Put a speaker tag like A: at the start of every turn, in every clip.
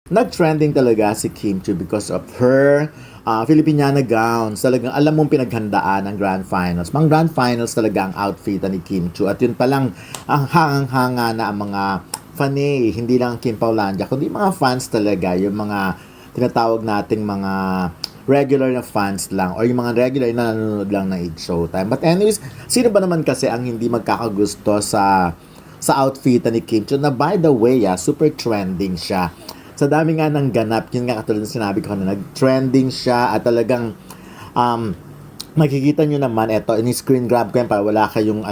A: Nag-trending talaga si Kim Chiu because of her Filipiniana gowns. Talagang alam mong pinaghandaan ng Grand Finals. Mga Grand Finals talaga ang outfit ni Kim Chiu. At yun palang ang hangang-hanga na ang mga fanay, hindi lang Kim Paulandia, kundi mga fans talaga, yung mga tinatawag nating mga regular na fans lang or yung mga regular na nanonood lang ng 8 Showtime. But anyways, sino ba naman kasi ang hindi magkakagusto sa outfit ni Kim Chiu na by the way, super trending siya sa dami nga ng ganap, yun nga katulad ng sinabi ko na nag-trending siya at talagang makikita nyo naman, eto, in-screen grab ko yan para wala kayong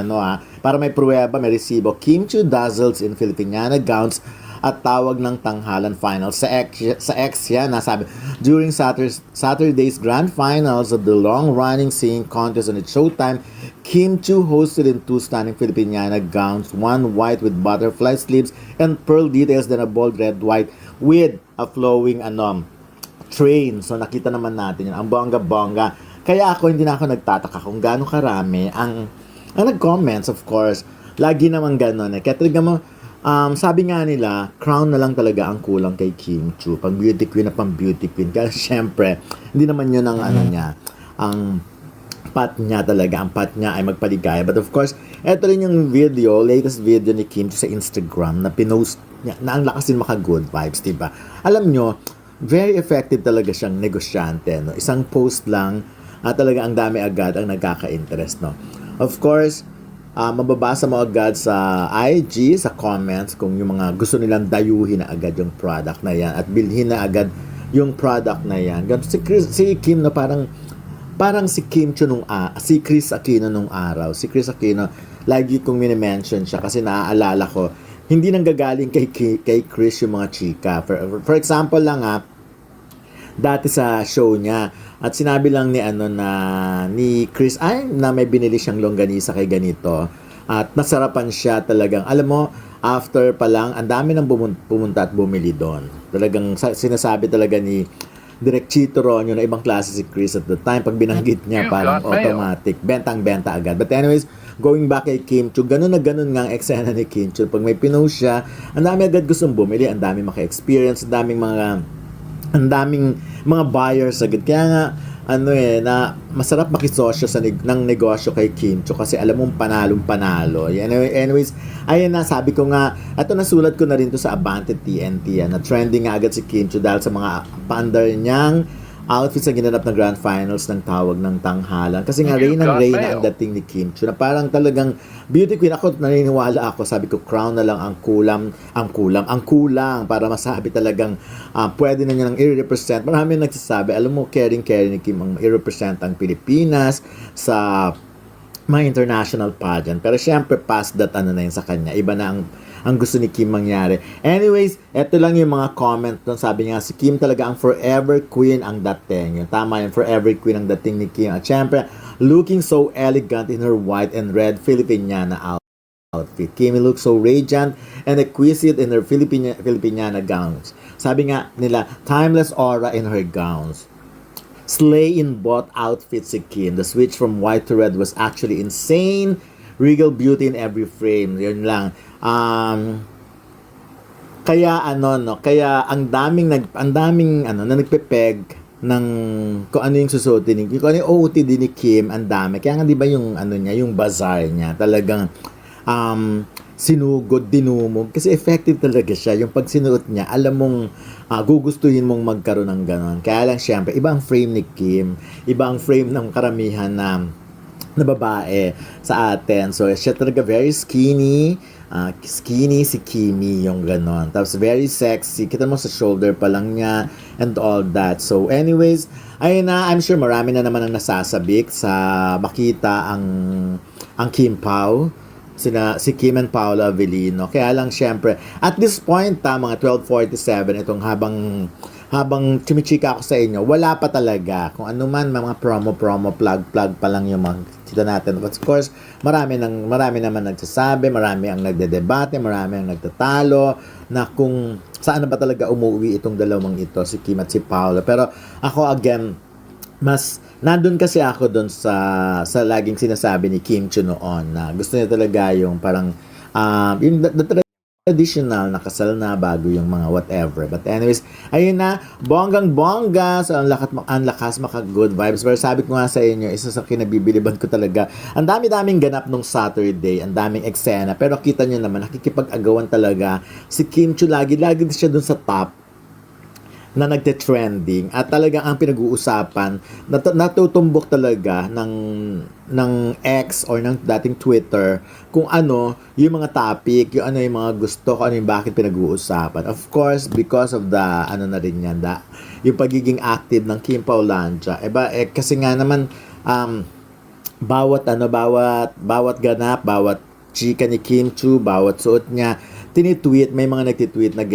A: para may pruweba, may resibo. Kim Chiu dazzles in Filipiniana gowns at tawag ng tanghalan finals. Sa X yan, nasabi, during Saturday's grand finals of the long-running singing contest on its Showtime, Kim Chiu hosted in 2 stunning Filipiniana gowns, one white with butterfly sleeves and pearl details, then a bold red-white with a flowing train. So nakita naman natin yun, ang bongga-bongga. Kaya ako, hindi na ako nagtataka kung gaano karami ang nag-comments, of course. Lagi naman gano'n Kaya talaga mo, sabi nga nila, crown na lang talaga ang kulang kay Kim Chiu. Pang beauty queen na pang beauty queen. Kaya syempre, hindi naman yun ang niya, ang pat niya talaga. Ang pat niya ay magpaligaya. But of course, eto rin yung latest video ni Kim Chiu sa Instagram na pinost niya, na ang lakas din maka-good vibes, diba? Alam nyo, very effective talaga siyang negosyante, no? Isang post lang, talaga ang dami agad ang nagkaka-interest, no? Of course, mababasa mo agad sa IG, sa comments, kung yung mga gusto nilang dayuhin na agad yung product na yan at bilhin na agad yung product na yan. Si Kim, no, parang si Kim Chiu si Chris Aquino nung araw. Si Chris Aquino, lagi kong minimension siya kasi naaalala ko, hindi nanggagaling kay Chris yung mga chika. For example lang dati sa show niya, at sinabi lang ni Chris na may binili siyang longganisa kay ganito at nasarapan siya talagang, alam mo, after pa lang ang dami nang pumunta at bumili doon. Talagang sinasabi talaga ni Direk Chito Ronyo na ibang klase si Chris at the time. Pag binanggit niya, parang automatic bentang-benta agad. But anyways, going back kay Kim Chiu, ganun na ganun nga ang eksena ni Kim Chiu. Pag may pinost siya, ang dami agad gustong bumili, ang dami maka-experience, ang daming mga buyers agad. Kaya nga, na masarap makisosyo ng negosyo kay Kim Chiu kasi alam mong panalong-panalo. Anyways, ayun na, sabi ko nga, ito nasulat ko na rin to sa Abante TNT, na trending nga agad si Kim Chiu dahil sa mga paandar niyang outfits na ginanap ng Grand Finals ng tawag ng tanghalan. Kasi nga, reyna ang dating ni Kim Chiu na parang talagang beauty queen. Ako, naniniwala ako, sabi ko, crown na lang ang kulang para masabi talagang pwede na niya nang i-represent. Marami nagsasabi, alam mo, caring ni Kim ang i-represent ang Pilipinas sa mga international pageant. Pero syempre, past that, na yun sa kanya. Iba na ang gusto ni Kim mangyari. Anyways, eto lang yung mga comment doon. Sabi niya, si Kim talaga ang forever queen ang dating. Yung tama yung forever queen ang dating ni Kim. At syempre, looking so elegant in her white and red Filipiniana outfit. Kim looks so radiant and exquisite in her Filipiniana gowns. Sabi nga nila, timeless aura in her gowns. Slay in both outfits si Kim. The switch from white to red was actually insane. Regal beauty in every frame. Yun lang. Kaya ang daming na nagpepeg ng kung ano yung susuotin kung ano yung OOTD ni Kim, ang dami. Kaya nga 'di ba yung niya, yung bazaar niya, talagang sinugod, dinumog kasi effective talaga siya. Yung pag sinuot niya, alam mong gugustuhin mong magkaroon ng ganon. Kaya lang syempre, iba ang frame ni Kim, iba ang frame ng karamihan na babae sa atin. So, siya talaga very skinny si Kimi, yung ganon. Tapos, very sexy. Kita mo sa shoulder pa lang niya and all that. So, anyways, ayun na, I'm sure marami na naman ang nasasabik sa makita ang Kim Pao. Si Kim and Paula Avellino. Kaya lang, syempre, at this point, mga 12:47, itong habang chumichika ako sa inyo, wala pa talaga. Kung ano man, mga promo, plug pa lang yung mga kita natin. But of course, marami naman nagsasabi, marami ang nagdedebate, marami ang nagtatalo, na kung saan na ba talaga umuwi itong dalawang ito, si Kim at si Paula. Pero ako, again, mas nandun kasi ako doon sa laging sinasabi ni Kim Chiu noon na gusto niya talaga yung parang yung traditional na kasal na bago yung mga whatever. But anyways, ayun na, bonggang-bongga. So, ang lakas maka-good vibes. Pero sabi ko nga sa inyo, isa sa kinabibiliban ko talaga. Ang dami-daming ganap nung Saturday. Ang daming eksena. Pero kita nyo naman, nakikipag-agawan talaga. Si Kim Chu, lagi siya dun sa top na nagte-trending at talagang ang pinag-uusapan natutumbok talaga ng X or ng dating Twitter kung ano yung mga topic, yung ano yung mga gusto, kung ano yung bakit pinag-uusapan. Of course, because of the ano na rin yan, yung pagiging active ng Kim Paulancia. Kasi nga naman bawat ganap, bawat chika ni Kim Chu, bawat suot niya, tinitweet, may mga nagtitweet na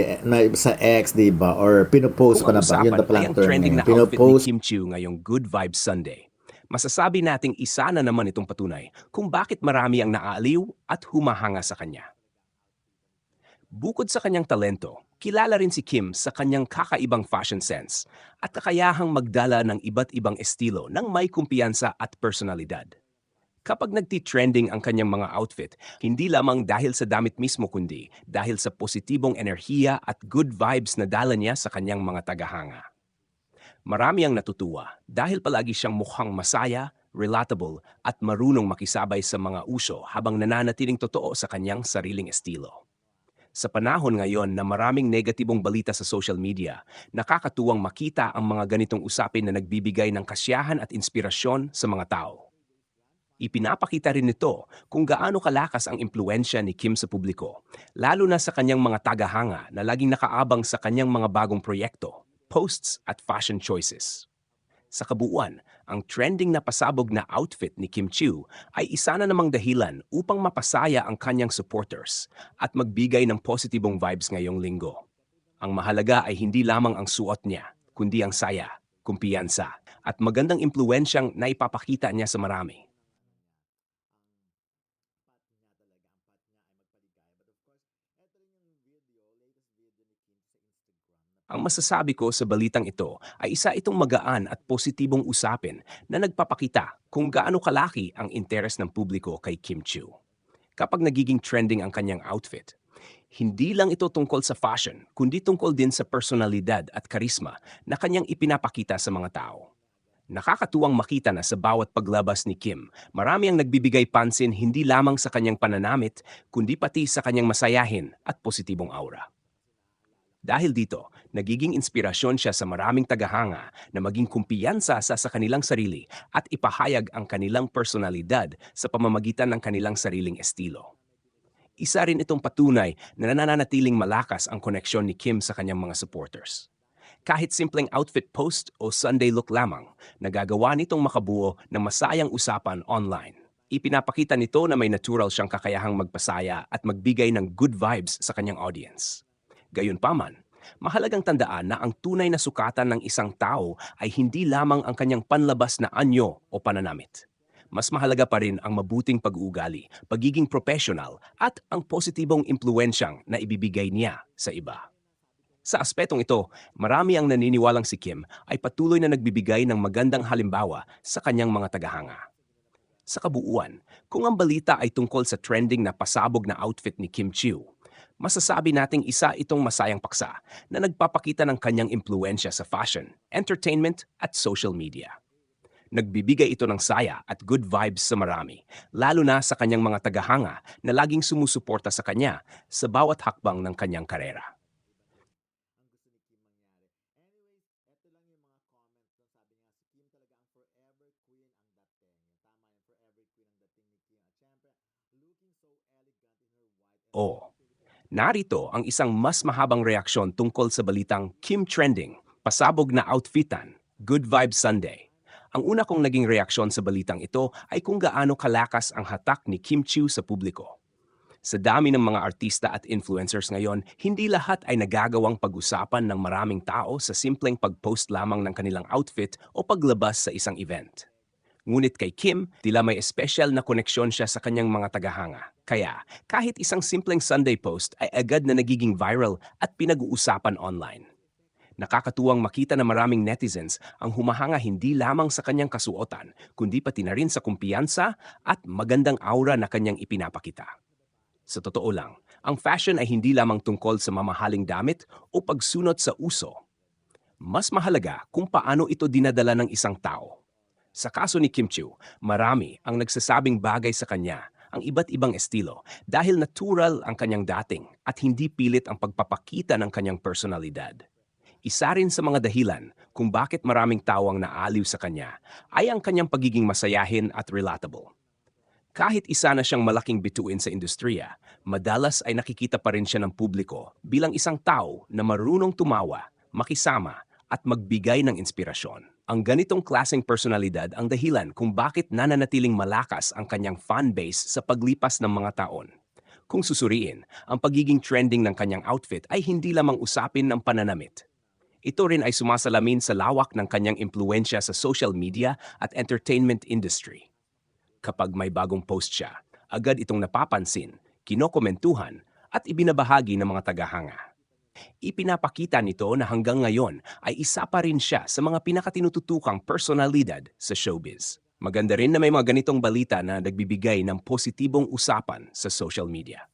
A: sa X, di ba? Or pinopost pa
B: Kung
A: na ba? Yun na
B: usapan
A: pala
B: ay
A: ang
B: ang
A: term
B: trending na
A: ngayon.
B: outfit ni
A: Pinopost.
B: Kim Chiu ngayong Good Vibes Sunday. Masasabi nating isa na naman itong patunay kung bakit marami ang naaaliw at humahanga sa kanya. Bukod sa kanyang talento, kilala rin si Kim sa kanyang kakaibang fashion sense at kakayahang magdala ng iba't ibang estilo ng may kumpiyansa at personalidad. Kapag nagti-trending ang kanyang mga outfit, hindi lamang dahil sa damit mismo kundi dahil sa positibong enerhiya at good vibes na dala niya sa kanyang mga tagahanga. Marami ang natutuwa dahil palagi siyang mukhang masaya, relatable at marunong makisabay sa mga uso habang nananatiling totoo sa kanyang sariling estilo. Sa panahon ngayon na maraming negatibong balita sa social media, nakakatuwang makita ang mga ganitong usapin na nagbibigay ng kasiyahan at inspirasyon sa mga tao. Ipinapakita rin nito kung gaano kalakas ang impluensya ni Kim sa publiko, lalo na sa kanyang mga tagahanga na laging nakaabang sa kanyang mga bagong proyekto, posts at fashion choices. Sa kabuuan, ang trending na pasabog na outfit ni Kim Chiu ay isa na namang dahilan upang mapasaya ang kanyang supporters at magbigay ng positibong vibes ngayong linggo. Ang mahalaga ay hindi lamang ang suot niya, kundi ang saya, kumpiyansa at magandang impluensyang naipapakita niya sa marami. Ang masasabi ko sa balitang ito ay isa itong magaan at positibong usapin na nagpapakita kung gaano kalaki ang interes ng publiko kay Kim Chiu. Kapag nagiging trending ang kanyang outfit, hindi lang ito tungkol sa fashion, kundi tungkol din sa personalidad at karisma na kanyang ipinapakita sa mga tao. Nakakatuwang makita na sa bawat paglabas ni Kim, marami ang nagbibigay pansin hindi lamang sa kanyang pananamit, kundi pati sa kanyang masayahin at positibong aura. Dahil dito, nagiging inspirasyon siya sa maraming tagahanga na maging kumpiyansa sa kanilang sarili at ipahayag ang kanilang personalidad sa pamamagitan ng kanilang sariling estilo. Isa rin itong patunay na nananatiling malakas ang koneksyon ni Kim sa kanyang mga supporters. Kahit simpleng outfit post o Sunday look lamang, nagagawa nitong makabuo ng masayang usapan online. Ipinapakita nito na may natural siyang kakayahang magpasaya at magbigay ng good vibes sa kanyang audience. Gayunpaman, mahalagang tandaan na ang tunay na sukatan ng isang tao ay hindi lamang ang kanyang panlabas na anyo o pananamit. Mas mahalaga pa rin ang mabuting pag-uugali, pagiging professional at ang positibong impluensyang na ibibigay niya sa iba. Sa aspetong ito, marami ang naniniwalang si Kim ay patuloy na nagbibigay ng magandang halimbawa sa kanyang mga tagahanga. Sa kabuuan, kung ang balita ay tungkol sa trending na pasabog na outfit ni Kim Chiu, masasabi nating isa itong masayang paksa na nagpapakita ng kanyang impluensya sa fashion, entertainment at social media. Nagbibigay ito ng saya at good vibes sa marami, lalo na sa kanyang mga tagahanga na laging sumusuporta sa kanya sa bawat hakbang ng kanyang karera. O, narito ang isang mas mahabang reaksyon tungkol sa balitang Kim Trending, pasabog na outfitan, Good Vibes Sunday. Ang una kong naging reaksyon sa balitang ito ay kung gaano kalakas ang hatak ni Kim Chiu sa publiko. Sa dami ng mga artista at influencers ngayon, hindi lahat ay nagagawang pag-usapan ng maraming tao sa simpleng pag-post lamang ng kanilang outfit o paglabas sa isang event. Ngunit kay Kim, tila may espesyal na koneksyon siya sa kanyang mga tagahanga. Kaya, kahit isang simpleng Sunday post ay agad na nagiging viral at pinag-uusapan online. Nakakatuwang makita na maraming netizens ang humahanga hindi lamang sa kanyang kasuotan, kundi pati na rin sa kumpiyansa at magandang aura na kanyang ipinapakita. Sa totoo lang, ang fashion ay hindi lamang tungkol sa mamahaling damit o pagsunod sa uso. Mas mahalaga kung paano ito dinadala ng isang tao. Sa kaso ni Kim Chiu, marami ang nagsasabing bagay sa kanya ang iba't ibang estilo dahil natural ang kanyang dating at hindi pilit ang pagpapakita ng kanyang personalidad. Isa rin sa mga dahilan kung bakit maraming tao ang naaliw sa kanya ay ang kanyang pagiging masayahin at relatable. Kahit isa na siyang malaking bituin sa industriya, madalas ay nakikita pa rin siya ng publiko bilang isang tao na marunong tumawa, makisama, at magbigay ng inspirasyon. Ang ganitong klaseng personalidad ang dahilan kung bakit nananatiling malakas ang kanyang fanbase sa paglipas ng mga taon. Kung susuriin, ang pagiging trending ng kanyang outfit ay hindi lamang usapin ng pananamit. Ito rin ay sumasalamin sa lawak ng kanyang impluensya sa social media at entertainment industry. Kapag may bagong post siya, agad itong napapansin, kinokomentuhan, at ibinabahagi ng mga tagahanga. Ipinapakita nito na hanggang ngayon ay isa pa rin siya sa mga pinakatinututukang personalidad sa showbiz. Maganda rin na may mga ganitong balita na nagbibigay ng positibong usapan sa social media.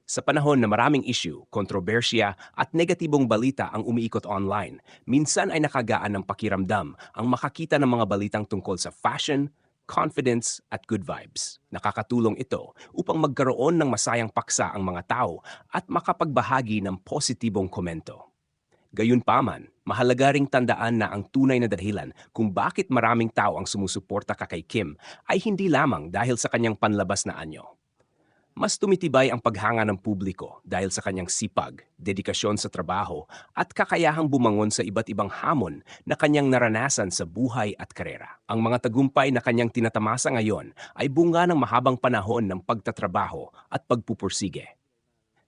B: Sa panahon na maraming issue, kontrobersya at negatibong balita ang umiikot online, minsan ay nakagaan ng pakiramdam ang makakita ng mga balitang tungkol sa fashion, confidence at good vibes. Nakakatulong ito upang magkaroon ng masayang paksa ang mga tao at makapagbahagi ng positibong komento. Gayunpaman, mahalaga ring tandaan na ang tunay na dahilan kung bakit maraming tao ang sumusuporta kay Kim ay hindi lamang dahil sa kanyang panlabas na anyo. Mas tumitibay ang paghanga ng publiko dahil sa kanyang sipag, dedikasyon sa trabaho at kakayahang bumangon sa iba't ibang hamon na kanyang naranasan sa buhay at karera. Ang mga tagumpay na kanyang tinatamasa ngayon ay bunga ng mahabang panahon ng pagtatrabaho at pagpupursige.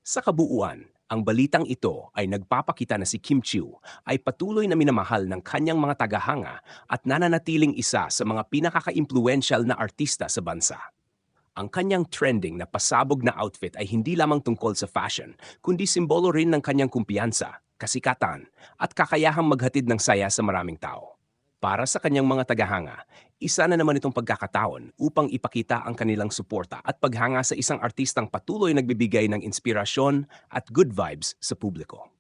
B: Sa kabuuan, ang balitang ito ay nagpapakita na si Kim Chiu ay patuloy na minamahal ng kanyang mga tagahanga at nananatiling isa sa mga pinakaka-impluensyal na artista sa bansa. Ang kanyang trending na pasabog na outfit ay hindi lamang tungkol sa fashion, kundi simbolo rin ng kanyang kumpiyansa, kasikatan, at kakayahang maghatid ng saya sa maraming tao. Para sa kanyang mga tagahanga, isa na naman itong pagkakataon upang ipakita ang kanilang suporta at paghanga sa isang artistang patuloy nagbibigay ng inspirasyon at good vibes sa publiko.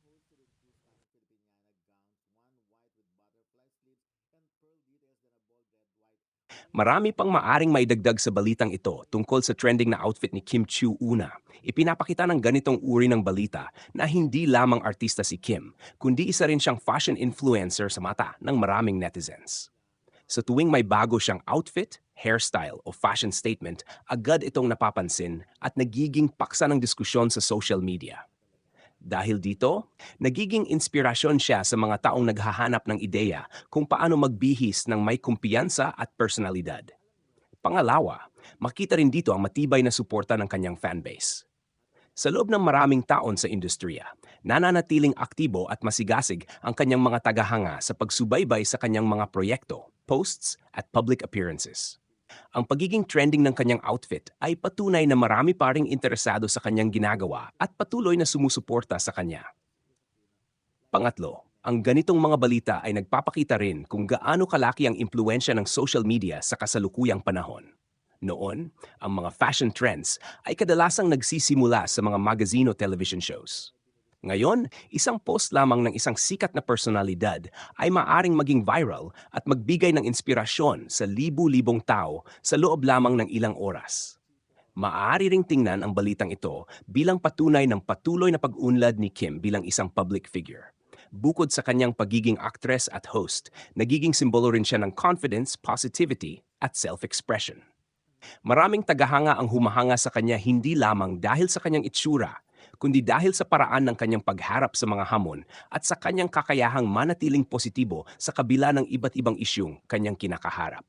B: Marami pang maaring maidagdag sa balitang ito tungkol sa trending na outfit ni Kim Chiu una. Ipinapakita ng ganitong uri ng balita na hindi lamang artista si Kim, kundi isa rin siyang fashion influencer sa mata ng maraming netizens. Sa tuwing may bago siyang outfit, hairstyle o fashion statement, agad itong napapansin at nagiging paksa ng diskusyon sa social media. Dahil dito, nagiging inspirasyon siya sa mga taong naghahanap ng ideya kung paano magbihis ng may kumpiyansa at personalidad. Pangalawa, makita rin dito ang matibay na suporta ng kanyang fanbase. Sa loob ng maraming taon sa industriya, nananatiling aktibo at masigasig ang kanyang mga tagahanga sa pagsubaybay sa kanyang mga proyekto, posts at public appearances. Ang pagiging trending ng kanyang outfit ay patunay na marami pa ring interesado sa kanyang ginagawa at patuloy na sumusuporta sa kanya. Pangatlo, ang ganitong mga balita ay nagpapakita rin kung gaano kalaki ang impluensya ng social media sa kasalukuyang panahon. Noon, ang mga fashion trends ay kadalasang nagsisimula sa mga magazine o television shows. Ngayon, isang post lamang ng isang sikat na personalidad ay maaring maging viral at magbigay ng inspirasyon sa libu-libong tao sa loob lamang ng ilang oras. Maaari ring tingnan ang balitang ito bilang patunay ng patuloy na pag-unlad ni Kim bilang isang public figure. Bukod sa kanyang pagiging actress at host, nagiging simbolo rin siya ng confidence, positivity at self-expression. Maraming tagahanga ang humahanga sa kanya hindi lamang dahil sa kanyang itsura, kundi dahil sa paraan ng kanyang pagharap sa mga hamon at sa kanyang kakayahang manatiling positibo sa kabila ng iba't ibang isyung kanyang kinakaharap.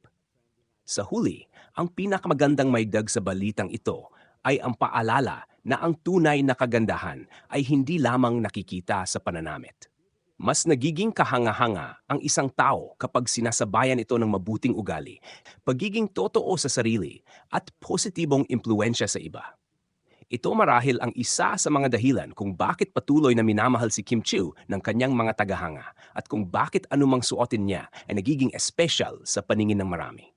B: Sa huli, ang pinakamagandang maigdag sa balitang ito ay ang paalala na ang tunay na kagandahan ay hindi lamang nakikita sa pananamit. Mas nagiging kahanga-hanga ang isang tao kapag sinasabayan ito ng mabuting ugali, pagiging totoo sa sarili at positibong impluensya sa iba. Ito marahil ang isa sa mga dahilan kung bakit patuloy na minamahal si Kim Chiu ng kanyang mga tagahanga at kung bakit anumang suotin niya ay nagiging espesyal sa paningin ng marami.